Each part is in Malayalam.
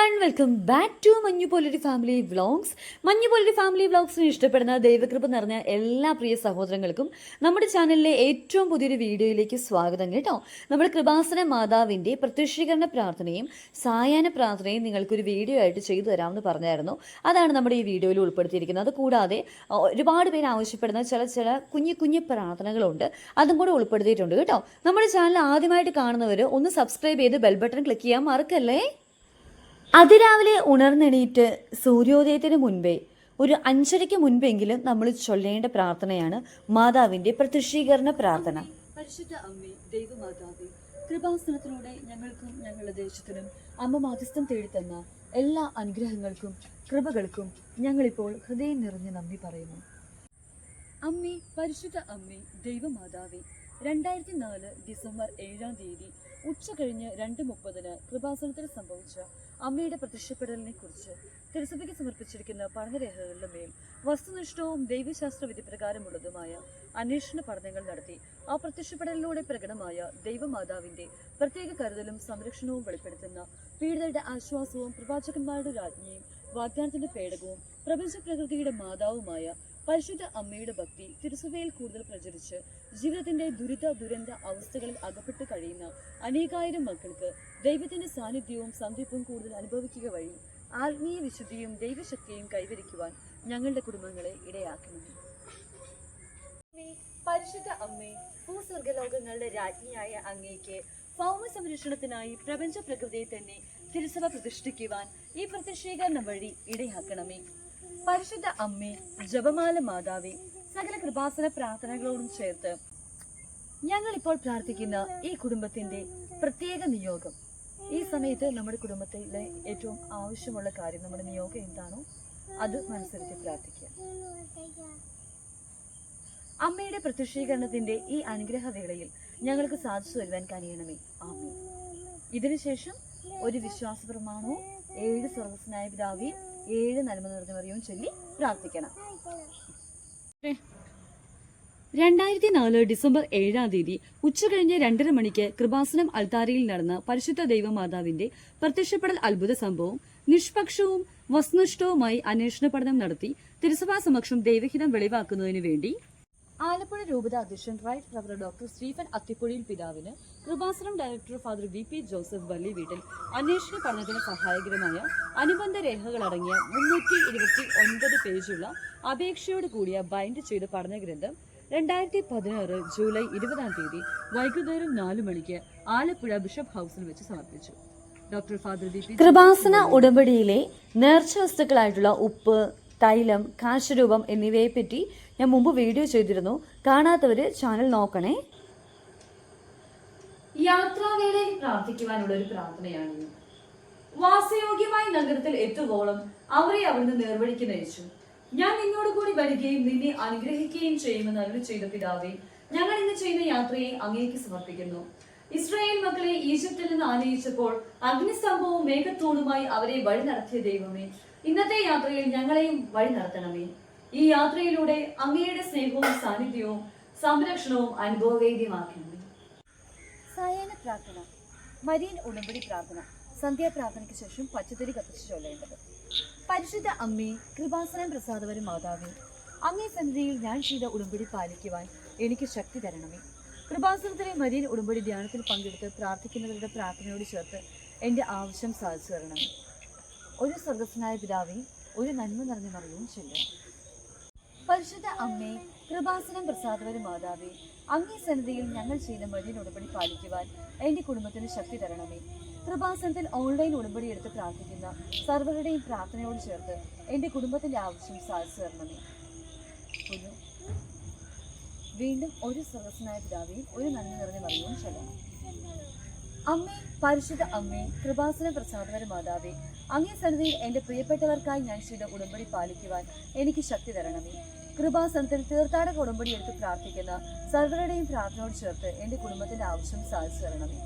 And welcome back to Manjupoloru family vlogs. Manjupoloru family വ്ളോഗ്സിനെ ഇഷ്ടപ്പെടുന്ന ദൈവകൃപ നിറഞ്ഞ എല്ലാ പ്രിയ സഹോദരങ്ങൾക്കും നമ്മുടെ ചാനലിലെ ഏറ്റവും പുതിയൊരു വീഡിയോയിലേക്ക് സ്വാഗതം കേട്ടോ. നമ്മൾ കൃപാസന മാതാവിൻ്റെ പ്രത്യക്ഷീകരണ പ്രാർത്ഥനയും സായാഹ്ന പ്രാർത്ഥനയും നിങ്ങൾക്കൊരു വീഡിയോ ആയിട്ട് ചെയ്തു തരാമെന്ന് പറഞ്ഞായിരുന്നു. അതാണ് നമ്മുടെ ഈ വീഡിയോയിൽ ഉൾപ്പെടുത്തിയിരിക്കുന്നത്. കൂടാതെ ഒരുപാട് പേര് ആവശ്യപ്പെടുന്ന ചില കുഞ്ഞു പ്രാർത്ഥനകളുണ്ട്, അതും കൂടെ ഉൾപ്പെടുത്തിയിട്ടുണ്ട് കേട്ടോ. നമ്മുടെ ചാനൽ ആദ്യമായിട്ട് കാണുന്നവർ ഒന്ന് സബ്സ്ക്രൈബ് ചെയ്ത് ബെൽ ബട്ടൺ ക്ലിക്ക് ചെയ്യാൻ മറക്കല്ലേ. അതിരാവിലെ ഉണർന്നെണീറ്റ് സൂര്യോദയത്തിന് മുൻപേ ഒരു 5:30 മുൻപെങ്കിലും നമ്മൾ ചൊല്ലേണ്ട പ്രാർത്ഥനയാണ് മാതാവിൻ്റെ പ്രത്യക്ഷീകരണ പ്രാർത്ഥന. പരിശുദ്ധ അമ്മേ, ദൈവമാതാവേ, കൃപാസനത്തിലൂടെ ഞങ്ങൾക്കും ഞങ്ങളുടെ ദേശത്തിനും അമ്മ മാധ്യസ്ഥം തേടിത്തന്ന എല്ലാ അനുഗ്രഹങ്ങൾക്കും കൃപകൾക്കും ഞങ്ങളിപ്പോൾ ഹൃദയം നിറഞ്ഞ് നന്ദി പറയുന്നു. അമ്മേ, പരിശുദ്ധ അമ്മേ, ദൈവമാതാവേ, 2004 ഡിസംബർ 7-ാം തീയതി ഉച്ച കഴിഞ്ഞ് 2:30 കൃപാസനത്തിൽ സംഭവിച്ച അമ്മയുടെ പ്രത്യക്ഷപ്പെടലിനെ കുറിച്ച് തിരുസഭയ്ക്ക് സമർപ്പിച്ചിരിക്കുന്ന പഠനരേഖകളുടെ മേൽ വസ്തുനിഷ്ഠവും ദൈവശാസ്ത്ര വിധിപ്രകാരമുള്ളതുമായ അന്വേഷണ പഠനങ്ങൾ നടത്തി ആ പ്രത്യക്ഷപ്പെടലിലൂടെ പ്രകടമായ ദൈവമാതാവിന്റെ പ്രത്യേക കരുതലും സംരക്ഷണവും വെളിപ്പെടുത്തുന്ന പീഡിതരുടെ ആശ്വാസവും പ്രവാചകന്മാരുടെ രാജ്ഞിയും വാഗ്ദാനത്തിന്റെ പേടകവും പ്രപഞ്ച പ്രകൃതിയുടെ മാതാവുമായ പരിശുദ്ധ അമ്മയുടെ ഭക്തി തിരുസഭയിൽ കൂടുതൽ പ്രചരിച്ച് ജീവിതത്തിന്റെ ദുരന്ത അവസ്ഥകളിൽ അകപ്പെട്ട് കഴിയുന്ന അനേകായിരം മക്കൾക്ക് ദൈവത്തിന്റെ സാന്നിധ്യവും സന്ധിപ്പും കൂടുതൽ അനുഭവിക്കുക വഴി ആത്മീയ വിശുദ്ധിയും ദൈവശക്തിയും കൈവരിക്കുവാൻ ഞങ്ങളുടെ കുടുംബങ്ങളെ ഇടയാക്കണം. പരിശുദ്ധ അമ്മേ, ഭൂസ്വർഗലോകങ്ങളുടെ രാജ്ഞിയായ അങ്ങേക്ക് ഭൗമ സംരക്ഷണത്തിനായി പ്രപഞ്ച പ്രകൃതിയെ തന്നെ തിരുസഭ പ്രതിഷ്ഠിക്കുവാൻ ഈ പ്രത്യക്ഷീകരണം വഴി ഇടയാക്കണമേ. പരിശുദ്ധ അമ്മേ, ജപമാല മാതാവേ, സകല കൃപാസന പ്രാർത്ഥനകളോടും ചേർത്ത് ഞങ്ങളിപ്പോൾ പ്രാർത്ഥിക്കുന്ന ഈ കുടുംബത്തിന്റെ പ്രത്യേക നിയോഗം, ഈ സമയത്ത് നമ്മുടെ കുടുംബത്തിലെ ഏറ്റവും ആവശ്യമുള്ള കാര്യം, നമ്മുടെ നിയോഗം എന്താണോ അത് മനസ്സിരുത്തി പ്രാർത്ഥിക്കുക. അമ്മയുടെ പ്രത്യക്ഷീകരണത്തിന്റെ ഈ അനുഗ്രഹവേളയിൽ ഞങ്ങൾക്ക് സാധിച്ചു വരുവാൻ കഴിയണമേ. ആമേൻ. ഇതിനുശേഷം ഒരു വിശ്വാസ പ്രമാണവും 7 സ്വർഗ്ഗസ്ഥനായ പിതാവേയും 7 നന്മ നിറഞ്ഞ മറിയവും ചൊല്ലി പ്രാർത്ഥിക്കണം. 2004 ഡിസംബർ 7-ാം തീയതി ഉച്ചകഴിഞ്ഞ് 2:30 മണിക്ക് കൃപാസനം അൾത്താരയിൽ നടന്ന പരിശുദ്ധ ദൈവമാതാവിന്റെ പ്രത്യക്ഷപ്പെടൽ അത്ഭുത സംഭവം നിഷ്പക്ഷവും വസ്തുനിഷ്ഠവുമായി അന്വേഷണ പഠനം നടത്തി തിരുസഭാ സമക്ഷം ദൈവഹിതം വെളിവാക്കുന്നതിനു വേണ്ടി ആലപ്പുഴ രൂപത അധ്യക്ഷൻ റൈറ്റ് റവർ ഡോക്ടർ സ്റ്റീഫൻ അത്തിപ്പൊഴിയിൽ പിതാവിന് Kripasanam director father V P. Joseph വള്ളി വീട്ടിൽ അന്വേഷണ പഠനത്തിന് സഹായകരമായ അനുബന്ധ രേഖകളടങ്ങിയ 329 പേജുള്ള അപേക്ഷയോട് കൂടിയ ബൈൻഡ് ചെയ്ത പഠനഗ്രന്ഥം 2016 ജൂലൈ 20-ാം തീയതി വൈകുന്നേരം 4 മണിക്ക് ആലപ്പുഴ ബിഷപ്പ് ഹൌസിൽ വെച്ച് സമർപ്പിച്ചു. Doctor father VP. കൃപാസന ഉടമ്പടിയിലെ നേർച്ച വസ്തുക്കളായിട്ടുള്ള ഉപ്പ്, തൈലം, കാശരൂപം എന്നിവയെ പറ്റി ഞാൻ മുമ്പ് വീഡിയോ ചെയ്തിരുന്നു. കാണാത്തവര് ചാനൽ നോക്കണേ. യാത്രാവേളയിൽ പ്രാർത്ഥിക്കുവാനുള്ള ഒരു പ്രാർത്ഥനയാണ്. വാസയോഗ്യമായ നഗരത്തിൽ എത്തുവോളം അവരെ അവിടുന്ന് നേർവഴിക്ക് നയിച്ചു. ഞാൻ നിന്നോട് കൂടി വരികയും നിന്നെ അനുഗ്രഹിക്കുകയും ചെയ്യുമെന്ന് അരുളി ചെയ്ത പിതാവേ, ഞങ്ങൾ ഇന്ന് ചെയ്യുന്ന യാത്രയെ അങ്ങേക്ക് സമർപ്പിക്കുന്നു. ഇസ്രായേൽ മക്കളെ ഈജിപ്തിൽ നിന്ന് ആനയിച്ചപ്പോൾ അഗ്നിസ്തംഭവും മേഘത്തൂണുമായി അവരെ വഴി നടത്തിയ ദൈവമേ, ഇന്നത്തെ യാത്രയിൽ ഞങ്ങളെയും വഴി നടത്തണമേ. ഈ യാത്രയിലൂടെ അങ്ങയുടെ സ്നേഹവും സാന്നിധ്യവും സംരക്ഷണവും അനുഭവവേദ്യമാക്കണമേ. സായാഹ്ന പ്രാർത്ഥന, മരിയൻ ഉടമ്പടി പ്രാർത്ഥന. സന്ധ്യാപ്രാർത്ഥനയ്ക്ക് ശേഷം പച്ചത്തിരി കത്തിച്ച് ചൊല്ലേണ്ടത്. പരിശുദ്ധ അമ്മേ, കൃപാസനം പ്രസാദവരും മാതാവേ, അങ്ങേ സന്നിധിയിൽ ഞാൻ ചെയ്ത ഉടമ്പടി പാലിക്കുവാൻ എനിക്ക് ശക്തി തരണമേ. കൃപാസനത്തിലെ മരിയൻ ഉടമ്പടി ധ്യാനത്തിൽ പങ്കെടുത്ത് പ്രാർത്ഥിക്കുന്നവരുടെ പ്രാർത്ഥനയോട് ചേർത്ത് എൻ്റെ ആവശ്യം സാധിച്ചു തരണമേ. ഒരു സ്വർഗ്ഗസ്ഥനായ പിതാവേ, ഒരു നന്മ നിറഞ്ഞ മറിയവും ചൊല്ലണം. പരിശുദ്ധ അമ്മേ, കൃപാസനം പ്രസാദവരും മാതാവേ, അങ്ങേ സന്നിധിയിൽ ഞങ്ങൾ ചെയ്ത മരിയൻ ഉടമ്പടി പാലിക്കുവാൻ എൻ്റെ കുടുംബത്തിന് ശക്തി തരണമേ. കൃപാസനത്തിൽ ഓൺലൈൻ ഉടമ്പടി എടുത്ത് പ്രാർത്ഥിക്കുന്ന സർവരുടെയും പ്രാർത്ഥനയോട് ചേർത്ത് എൻ്റെ കുടുംബത്തിൻ്റെ ആവശ്യം സാധിച്ചു തരണമേ. വീണ്ടും ഒരു സ്വർഗ്ഗസ്ഥനായ പിതാവേയും ഒരു നന്മ നിറഞ്ഞ മറിയവും ചൊല്ലണം. അമ്മേ, പരിശുദ്ധ അമ്മേ, കൃപാസന പ്രസാദവര മാതാവേ, അങ്ങേ സന്നിധിയിൽ എൻ്റെ പ്രിയപ്പെട്ടവർക്കായി ഞാൻ ചെയ്ത ഉടമ്പടി പാലിക്കുവാൻ എനിക്ക് ശക്തി തരണമേ. കൃപാസനത്തിൽ തീർത്ഥാടക ഉടമ്പടി എടുത്ത് പ്രാർത്ഥിക്കുന്ന സർവരുടെയും പ്രാർത്ഥനയോട് ചേർത്ത് എൻ്റെ കുടുംബത്തിൻ്റെ ആവശ്യം സാധിച്ചു തരണമേ.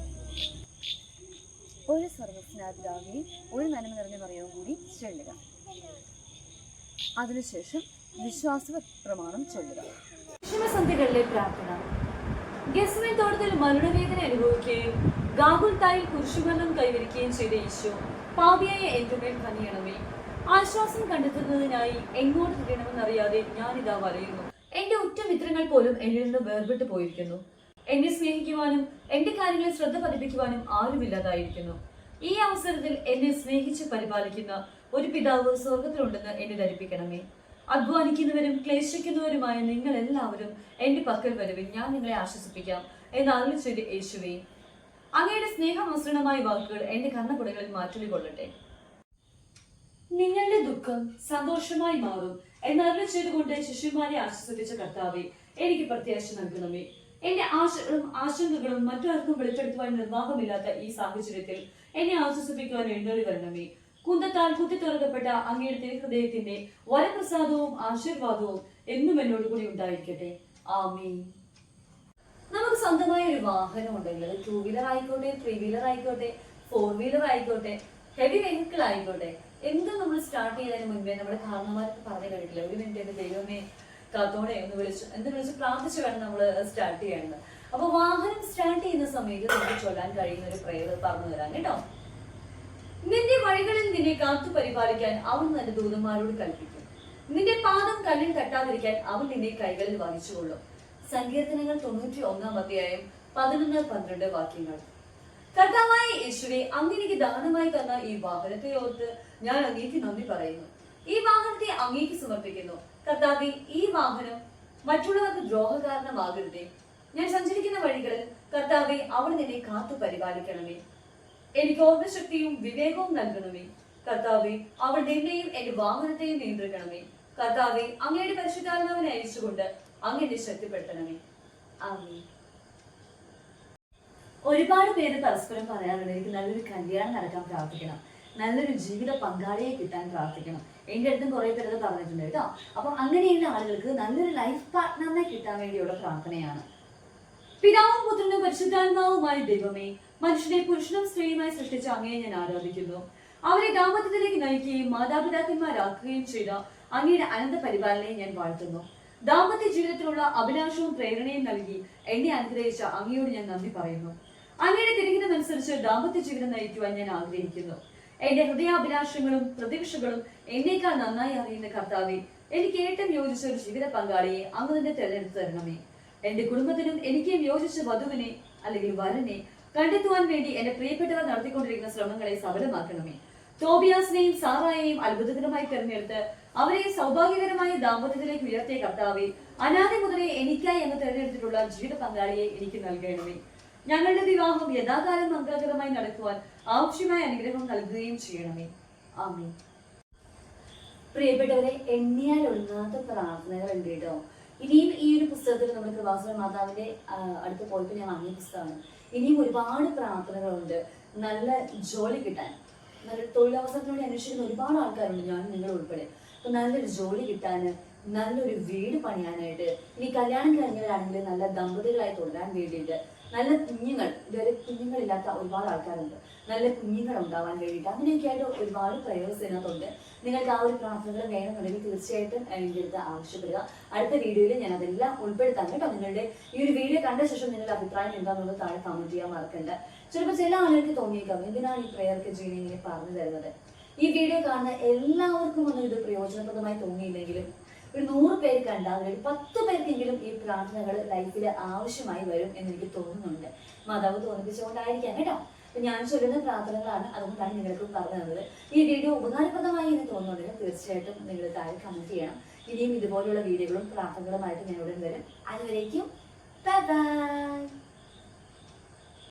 ഒരു സ്വർഗ്ഗസ്ഥനായ പിതാവേയും ഒരു നന്മ നിറഞ്ഞ മറിയവും കൂടി ചൊല്ലുക. അതിനുശേഷം വിശ്വാസ പ്രമാണം ചൊല്ലുക. ദക്ഷിണസന്ധ്യകളിലെ പ്രാർത്ഥന. ഗെസ്മൻ തോട്ടത്തിൽ മരണവേദന അനുഭവിക്കുകയും ഗാഗുൽത്തായിൽ കുരിശുമരണം കൈവരിക്കുകയും ചെയ്ത ഈശോ, പാപിയായ എന്റെ മേൽ കനിയണമേ. ആശ്വാസം കണ്ടെത്തുന്നതിനായി എങ്ങോട്ട് തിരിയണമെന്നറിയാതെ ഞാനിതാ വലയുന്നു. എന്റെ ഉറ്റമിത്രങ്ങൾ പോലും എന്നിൽ നിന്ന് വേർപെട്ടു പോയിരിക്കുന്നു. എന്നെ സ്നേഹിക്കുവാനും എന്റെ കാര്യങ്ങളിൽ ശ്രദ്ധ പതിപ്പിക്കുവാനും ആരുമില്ലാതായിരിക്കുന്നു. ഈ അവസരത്തിൽ എന്നെ സ്നേഹിച്ച് പരിപാലിക്കുന്ന ഒരു പിതാവ് സ്വർഗത്തിലുണ്ടെന്ന് എന്നെ ധരിപ്പിക്കണമേ. അധ്വാനിക്കുന്നവരും ക്ലേശിക്കുന്നവരുമായ നിങ്ങൾ എല്ലാവരും എന്റെ പക്കൽ വരുവിൻ, ഞാൻ നിങ്ങളെ ആശ്വസിപ്പിക്കാം എന്ന് അരുളി ചെയ്ത യേശുവേ, അങ്ങയുടെ സ്നേഹമസൃണമായ വാക്കുകൾ എന്റെ കർണക്കുടകളിൽ മാറ്റൊലി കൊള്ളട്ടെ. നിങ്ങളുടെ ദുഃഖം സന്തോഷമായി മാറും എന്നരുളി ചെയ്തുകൊണ്ട് ശിഷ്യന്മാരെ ആശ്വസിപ്പിച്ച കർത്താവെ, എനിക്ക് പ്രത്യാശ നൽകണമേ. എന്റെ ആശകളും ആശങ്കകളും മറ്റാർക്കും വെളിപ്പെടുത്തുവാൻ നിർവാഹമില്ലാത്ത ഈ സാഹചര്യത്തിൽ എന്നെ ആശ്വസിപ്പിക്കുവാൻ എഴുന്നള്ളി വരണമേ. കുന്തത്താൽ കുത്തി തുറക്കപ്പെട്ട അങ്ങയുടെ തിരുഹൃദയത്തിന്റെ വരപ്രസാദവും ആശീർവാദവും എന്നും എന്നോട് കൂടി ഉണ്ടായിരിക്കട്ടെ. ആമീൻ. നമുക്ക് സ്വന്തമായ ഒരു വാഹനം ഉണ്ടെങ്കിൽ അത് 2 വീലർ ആയിക്കോട്ടെ, 3 വീലർ ആയിക്കോട്ടെ, 4 വീലർ ആയിക്കോട്ടെ, ഹെവി വെഹിക്കിൾ ആയിക്കോട്ടെ, എന്തും നമ്മൾ സ്റ്റാർട്ട് ചെയ്യുന്നതിന് മുൻപേ നമ്മുടെ കാരണന്മാർക്ക് പറഞ്ഞു കഴിഞ്ഞിട്ടില്ല, ഒരു മിനിറ്റ് എന്റെ ദൈവമേ കാത്തോണെ എന്ന് വിളിച്ച് പ്രാർത്ഥിച്ചു വേണം നമ്മൾ സ്റ്റാർട്ട് ചെയ്യേണ്ടത്. അപ്പൊ വാഹനം സ്റ്റാർട്ട് ചെയ്യുന്ന സമയത്ത് നമുക്ക് ചൊല്ലാൻ കഴിയുന്ന ഒരു പ്രേയർ പറഞ്ഞു തരാൻ കേട്ടോ. നിന്റെ വഴികളിൽ നിന്നെ കാത്തു പരിപാലിക്കാൻ അവൻ തന്റെ ദൂതന്മാരോട് കൽപ്പിക്കും. നിന്റെ പാദം കല്ലിൽ തട്ടാതിരിക്കാൻ അവൻ നിന്നെ കൈകളിൽ വഹിച്ചുകൊള്ളും. സങ്കീർത്തനങ്ങൾ 91-ാം അധ്യായം 11-12 വാക്യങ്ങൾ. കർത്താവായ യേശുവേ, അങ്ങേക്ക് ദാനമായി തന്ന ഈ വാഹനത്തെ ഓർത്ത് ഞാൻ അങ്ങേക്ക് നന്ദി പറയുന്നു. ഈ വാഹനത്തെ അങ്ങേക്ക് സമർപ്പിക്കുന്നു. കർത്താവേ, ഈ വാഹനം മറ്റുള്ളവർക്ക് ദ്രോഹകാരണമാകരുതേ. ഞാൻ സഞ്ചരിക്കുന്ന വഴികളിൽ കർത്താവെ അവൾ നിന്നെ കാത്തു പരിപാലിക്കണമേ. എനിക്ക് ഓർമ്മശക്തിയും വിവേകവും നൽകണമേ. കർത്താവെ, അവൾ നിന്നെയും എന്റെ വാഹനത്തെയും നിയന്ത്രിക്കണമേ. കർത്താവെ, അങ്ങയുടെ പരിശുദ്ധാത്മാവിനെ അയച്ചുകൊണ്ട് അങ്ങനെ ശക്തിപ്പെടുത്തണമേ. ആമീൻ. ഒരുപാട് പേര് പരസ്പരം പറയാറുണ്ട്, എനിക്ക് നല്ലൊരു കല്യാണം നടക്കാൻ പ്രാർത്ഥിക്കണം, നല്ലൊരു ജീവിത പങ്കാളിയെ കിട്ടാൻ പ്രാർത്ഥിക്കണം. എന്റെ അടുത്തും കുറെ പേര് പറഞ്ഞിട്ടുണ്ട് കേട്ടോ. അപ്പം അങ്ങനെയുള്ള ആളുകൾക്ക് നല്ലൊരു ലൈഫ് പാർട്ട്ണറിനെ കിട്ടാൻ വേണ്ടിയുള്ള പ്രാർത്ഥനയാണ്. പിതാവും പുത്രനും പരിശുദ്ധാത്മാവുമായ ദൈവമേ, മനുഷ്യനെ പുരുഷനും സ്ത്രീയുമായി സൃഷ്ടിച്ച അങ്ങയെ ഞാൻ ആരാധിക്കുന്നു. അവരെ ദാമ്പത്യത്തിലേക്ക് നയിക്കുകയും മാതാപിതാക്കന്മാരാക്കുകയും ചെയ്ത അങ്ങയുടെ അനന്ത പരിപാലനയെ ഞാൻ വാഴ്ത്തുന്നു. ദാമ്പത്യ ജീവിതത്തിലുള്ള അഭിലാഷവും പ്രേരണയും നൽകി എന്നെ അനുഗ്രഹിച്ച അങ്ങയോട് ഞാൻ നന്ദി പറയുന്നു. അങ്ങയുടെ തിരിഹിതമനുസരിച്ച് ദാമ്പത്യ ജീവിതം നയിക്കുവാൻ ഞാൻ ആഗ്രഹിക്കുന്നു. എന്റെ ഹൃദയാഭിലാഷങ്ങളും പ്രതീക്ഷകളും എന്നേക്കാൾ നന്നായി അറിയുന്ന കർത്താവെ, എനിക്ക് ഏറ്റവും യോജിച്ച ഒരു ജീവിത പങ്കാളിയെ അങ്ങ് തന്നെ തെരഞ്ഞെടുത്തു തരണമേ. എന്റെ കുടുംബത്തിനും എനിക്കും യോജിച്ച വധുവിനെ അല്ലെങ്കിൽ വരനെ കണ്ടെത്തുവാൻ വേണ്ടി എന്റെ പ്രിയപ്പെട്ടവർ നടത്തിക്കൊണ്ടിരിക്കുന്ന ശ്രമങ്ങളെ സഫലമാക്കണമേ. തോബിയാസിനെയും സാറായെയും അത്ഭുതകരമായി തെരഞ്ഞെടുത്ത് അവരെ സൗഭാഗ്യകരമായ ദാമ്പത്യത്തിലേക്ക് ഉയർത്തിയ കർത്താവെ, അനാദി മുതലേ എനിക്കായി അങ്ങ് തെരഞ്ഞെടുത്തിട്ടുള്ള ജീവിത പങ്കാളിയെ എനിക്ക് നൽകണമേ. ഞങ്ങളുടെ വിവാഹം യഥാകാലം മംഗളകരമായി നടക്കുവാൻ ആവശ്യമായ അനുഗ്രഹം നൽകുകയും ചെയ്യണമേ. ആമീൻ. പ്രിയപ്പെട്ടവരെ, എണ്ണിയാൽ ഒടുങ്ങാത്ത പ്രാർത്ഥനകൾ ഉണ്ട് കേട്ടോ. ഇനിയും ഈ ഒരു പുസ്തകത്തിൽ നമ്മൾ കൃപാസന മാതാവിന്റെ അടുത്ത് പോയപ്പോൾ ഞാൻ വാങ്ങിയ പുസ്തകമാണ്. ഇനിയും ഒരുപാട് പ്രാർത്ഥനകളുണ്ട്. നല്ല ജോലി കിട്ടാൻ, നല്ല തൊഴിലവസരത്തിലൂടെ അന്വേഷിക്കുന്ന ഒരുപാട് ആൾക്കാരുണ്ട്, ഞാൻ നിങ്ങൾ ഉൾപ്പെടെ. അപ്പൊ നല്ലൊരു ജോലി കിട്ടാൻ, നല്ലൊരു വീട് പണിയാനായിട്ട്, ഇനി കല്യാണം കഴിഞ്ഞവരാണെങ്കിൽ നല്ല ദമ്പതികളായി തുടരാൻ വേണ്ടിയിട്ട്, നല്ല കുഞ്ഞുങ്ങൾ, ഇതുവരെ കുഞ്ഞുങ്ങളില്ലാത്ത ഒരുപാട് ആൾക്കാരുണ്ട്, നല്ല കുഞ്ഞുങ്ങൾ ഉണ്ടാവാൻ വേണ്ടിയിട്ട്, അങ്ങനെയൊക്കെ ആയിട്ട് ഒരുപാട് പ്രേയേഴ്സ് ഇതിനകത്തുണ്ട്. നിങ്ങൾക്ക് ആ ഒരു പ്രാർത്ഥനകൾ വേണമെന്നുണ്ടെങ്കിൽ തീർച്ചയായിട്ടും എൻ്റെ അടുത്ത് ആവശ്യപ്പെടുക. അടുത്ത വീഡിയോയിൽ ഞാൻ അതെല്ലാം ഉൾപ്പെടുത്താം കേട്ടോ. നിങ്ങളുടെ ഈ ഒരു വീഡിയോ കണ്ട ശേഷം നിങ്ങളുടെ അഭിപ്രായം എന്താണെന്നുള്ളത് താഴെ കമന്റ് ചെയ്യാൻ മറക്കണ്ട. ചിലപ്പോൾ ചില ആളുകൾക്ക് തോന്നിയേക്കാം, എന്തിനാണ് ഈ പ്രേയർക്ക് ജീവനെ ഇങ്ങനെ പറഞ്ഞു തരുന്നത്. ഈ വീഡിയോ കാണുന്ന എല്ലാവർക്കും ഒന്നും ഇത് പ്രയോജനപ്രദമായി തോന്നിയില്ലെങ്കിലും ഒരു 100 പേര് കണ്ടാൽ ഒരു 10 പേർക്കെങ്കിലും ഈ പ്രാർത്ഥനകൾ ലൈഫിൽ ആവശ്യമായി വരും എന്നെനിക്ക് തോന്നുന്നുണ്ട്. മാതാവ് തോന്നിപ്പിച്ചുകൊണ്ടായിരിക്കാം കേട്ടോ. അപ്പൊ ഞാൻ ചൊല്ലുന്ന പ്രാർത്ഥനകളാണ്, അതുകൊണ്ടാണ് നിങ്ങൾക്ക് പറഞ്ഞു തന്നത്. ഈ വീഡിയോ ഉപകാരപ്രദമായി എന്ന് തോന്നുന്നുണ്ടെങ്കിൽ തീർച്ചയായിട്ടും നിങ്ങൾ താഴെ കമന്റ് ചെയ്യണം. ഇനിയും ഇതുപോലെയുള്ള വീഡിയോകളും പ്രാർത്ഥനകളുമായിട്ട് ഞാൻ ഉടൻ വരും. അതുവരേക്കും ബൈ ബൈ.